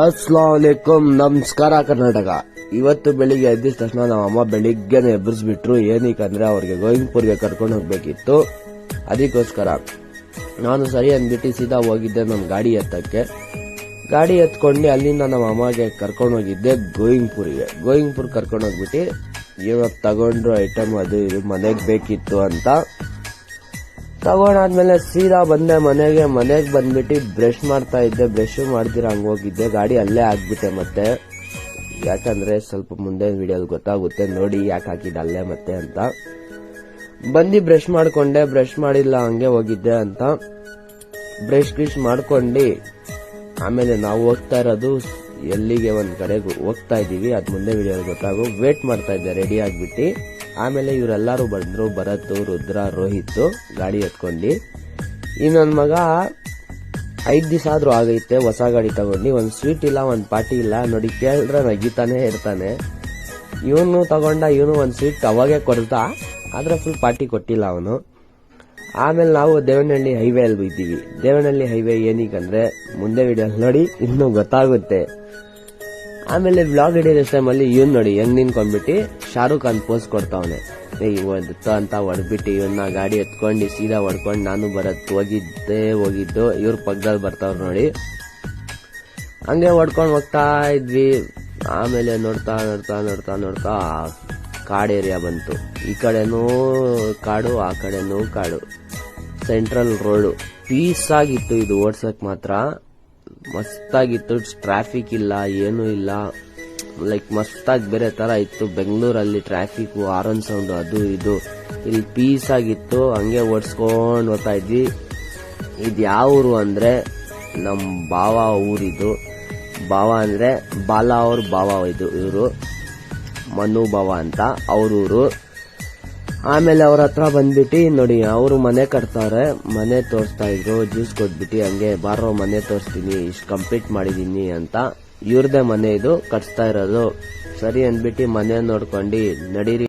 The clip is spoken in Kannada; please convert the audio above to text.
ಅಸ್ಸಲಾಂ ವಲೈಕುಂ, ನಮಸ್ಕಾರ ಕರ್ನಾಟಕ. ಇವತ್ತು ಬೆಳಿಗ್ಗೆ ಎದ್ದ ತಕ್ಷಣ ನಮ್ಮ ಅಮ್ಮ ಬೆಳಿಗ್ಗೆನೆ ಎಬ್ಬರಿಸ್ಬಿಟ್ರು. ಏನಕ್ಕಂದ್ರೆ ಅವ್ರಿಗೆ ಗೋವಿಂದಪುರ್ಗೆ ಕರ್ಕೊಂಡು ಹೋಗ್ಬೇಕಿತ್ತು. ಅದಕ್ಕೋಸ್ಕರ ನಾನು ಸರಿ ಅಂದ್ಬಿಟ್ಟು ಸೀದಾ ಹೋಗಿದ್ದೆ ನಮ್ಮ ಗಾಡಿ ಎತ್ತಕ್ಕೆ. ಗಾಡಿ ಎತ್ಕೊಂಡು ಅಲ್ಲಿಂದ ನಮ್ಮ ಅಮ್ಮಗೆ ಕರ್ಕೊಂಡು ಹೋಗಿದ್ದೆ ಗೋವಿಂದಪುರ್ ಕರ್ಕೊಂಡು ಹೋಗ್ಬಿಟ್ಟು ಏನೋ ತಗೊಂಡ್ರು ಐಟಮ್ ಅದು ಇದು ಮನೆಗೆ ಬೇಕಿತ್ತು ಅಂತ ತಗೊಂಡಾದ್ಮೇಲೆ ಸೀದಾ ಬಂದೆ ಮನೆಗೆ ಬಂದ್ಬಿಟ್ಟು ಬ್ರಷ್ ಮಾಡ್ತಾ ಇದ್ದೆ. ಬ್ರಷ್ ಮಾಡ್ದಿರ ಹಂಗ ಹೋಗಿದ್ದೆ, ಗಾಡಿ ಅಲ್ಲೇ ಆಗ್ಬಿಟ್ಟೆ. ಮತ್ತೆ ಯಾಕಂದ್ರೆ ಸ್ವಲ್ಪ ಮುಂದೆ ವಿಡಿಯೋದಲ್ಲಿ ಗೊತ್ತಾಗುತ್ತೆ ನೋಡಿ ಯಾಕೆ ಹಾಕಿದ್ದೆ ಅಲ್ಲೇ ಮತ್ತೆ ಅಂತ. ಬಂದು ಬ್ರಷ್ ಮಾಡ್ಕೊಂಡೆ, ಬ್ರಷ್ ಮಾಡಿಲ್ಲ ಹಂಗೆ ಹೋಗಿದ್ದೆ ಅಂತ ಬ್ರಷ್ ಗಿಶ್ ಮಾಡ್ಕೊಂಡು ಆಮೇಲೆ ನಾವು ಹೋಗ್ತಾ ಇರೋದು ಎಲ್ಲಿಗೆ ಒಂದ್ ಕಡೆಗೆ ಹೋಗ್ತಾ ಇದೀವಿ. ಅದ್ ಮುಂದೆ ವಿಡಿಯೋದಲ್ಲಿ ಗೊತ್ತಾಗು. ವೇಟ್ ಮಾಡ್ತಾ ಇದ್ದೆ ರೆಡಿ ಆಗ್ಬಿಟ್ಟು. ಆಮೇಲೆ ಇವರೆಲ್ಲರೂ ಬಂದ್ರು, ಭರತ್, ರುದ್ರ, ರೋಹಿತ್ ಗಾಡಿ ಎತ್ಕೊಂಡು. ಈ ನನ್ ಮಗ 5 ದಿವಸ ಆದ್ರೂ ಆಗೈತೆ ಹೊಸ ಗಾಡಿ ತಗೊಂಡು. ಒಂದ್ ಸ್ವೀಟ್ ಇಲ್ಲ, ಒಂದ್ ಪಾರ್ಟಿ ಇಲ್ಲ ನೋಡಿ. ಕೇಳಿದ್ರೆ ನಗಿತಾನೆ ಇರ್ತಾನೆ. ಇವನು ತಗೊಂಡ, ಇವನು ಒಂದ್ ಸ್ವೀಟ್ ಅವಾಗೆ ಕೊಡ್ತ, ಆದ್ರೆ ಫುಲ್ ಪಾರ್ಟಿ ಕೊಟ್ಟಿಲ್ಲ ಅವನು. ಆಮೇಲೆ ನಾವು ದೇವನಹಳ್ಳಿ ಹೈವೇ ಅಲ್ಲಿ ಇದ್ದೀವಿ. ದೇವನಹಳ್ಳಿ ಹೈವೇ ಏನಕ್ಕಂದ್ರೆ ಮುಂದೆ ವಿಡಿಯೋ ನೋಡಿ ಇನ್ನು ಗೊತ್ತಾಗುತ್ತೆ. ಆಮೇಲೆ ವ್ಲಾಗ್ ಹಿಡಿಯೋ ಟೈಮಲ್ಲಿ ಇವನ್ ನೋಡಿ ಹೆಂಗ್ ನಿನ್ಕೊಂಡ್ಬಿಟ್ಟು ಶಾರುಖ್ ಖಾನ್ ಪೋಸ್ ಕೊಡ್ತಾವನೆ. ಇವತ್ತು ಅಂತ ಹೊಡ್ಬಿಟ್ಟು ಇವನ್ನ ಗಾಡಿ ಎತ್ಕೊಂಡು ಸೀದಾ ಹೊಡ್ಕೊಂಡು ನಾನು ಬರತ್ ಹೋಗಿದ್ದು. ಇವ್ರ ಪಕ್ಕದಲ್ಲಿ ಬರ್ತಾವ್ರ ನೋಡಿ. ಹಂಗೆ ಹೊಡ್ಕೊಂಡು ಹೋಗ್ತಾ ಇದ್ವಿ. ಆಮೇಲೆ ನೋಡ್ತಾ ಕಾಡ್ ಏರಿಯಾ ಬಂತು. ಈ ಕಡೆನೂ ಕಾಡು, ಆ ಕಡೆನೂ ಕಾಡು. ಸೆಂಟ್ರಲ್ ರೋಡ್ ಪೀಸ್ ಆಗಿತ್ತು. ಇದು ಓಡ್ಸಕ್ ಮಾತ್ರ ಮಸ್ತಾಗಿತ್ತು. ಟ್ರಾಫಿಕ್ ಇಲ್ಲ, ಏನೂ ಇಲ್ಲ. ಲೈಕ್ ಮಸ್ತಾಗಿ ಬೇರೆ ತರ ಇತ್ತು. ಬೆಂಗಳೂರಲ್ಲಿ ಟ್ರಾಫಿಕ್, ಹಾರನ್ ಸೌಂಡ್, ಅದು ಇದು. ಇಲ್ಲಿ ಪೀಸ್ ಆಗಿತ್ತು. ಹಂಗೆ ಓಡಿಸ್ಕೊಂಡ್ ಹೋಗ್ತಾ ಇದ್ವಿ. ಇದು ಯಾವ ಊರು ಅಂದ್ರೆ ನಮ್ ಬಾವ ಊರಿದು. ಬಾವ ಅಂದ್ರೆ ಬಾಲಾ ಅವ್ರ ಬಾವ. ಇವರು ಮನು ಬಾವ ಅಂತ ಅವ್ರ ಊರು. ಆಮೇಲೆ ಅವ್ರ ಹತ್ರ ಬಂದ್ಬಿಟ್ಟು ನೋಡಿ ಅವರು ಮನೆ ಕಟ್ತಾವ್ರೆ. ಮನೆ ತೋರಿಸ್ತಾ ಇದ್ರು. ಜ್ಯೂಸ್ ಕೊಟ್ಬಿಟ್ಟು ಹಂಗೆ ಬಾರೋ ಮನೆ ತೋರಿಸ್ತೀನಿ, ಇಷ್ಟು ಕಂಪ್ಲೀಟ್ ಮಾಡಿದೀನಿ ಅಂತ. ಇವ್ರದೇ ಮನೆ ಇದು, ಕಟ್ಸ್ತಾ ಇರೋದು. ಸರಿ ಅಂದ್ಬಿಟ್ಟು ಮನೆ ನೋಡ್ಕೊಂಡು ನಡೀರಿ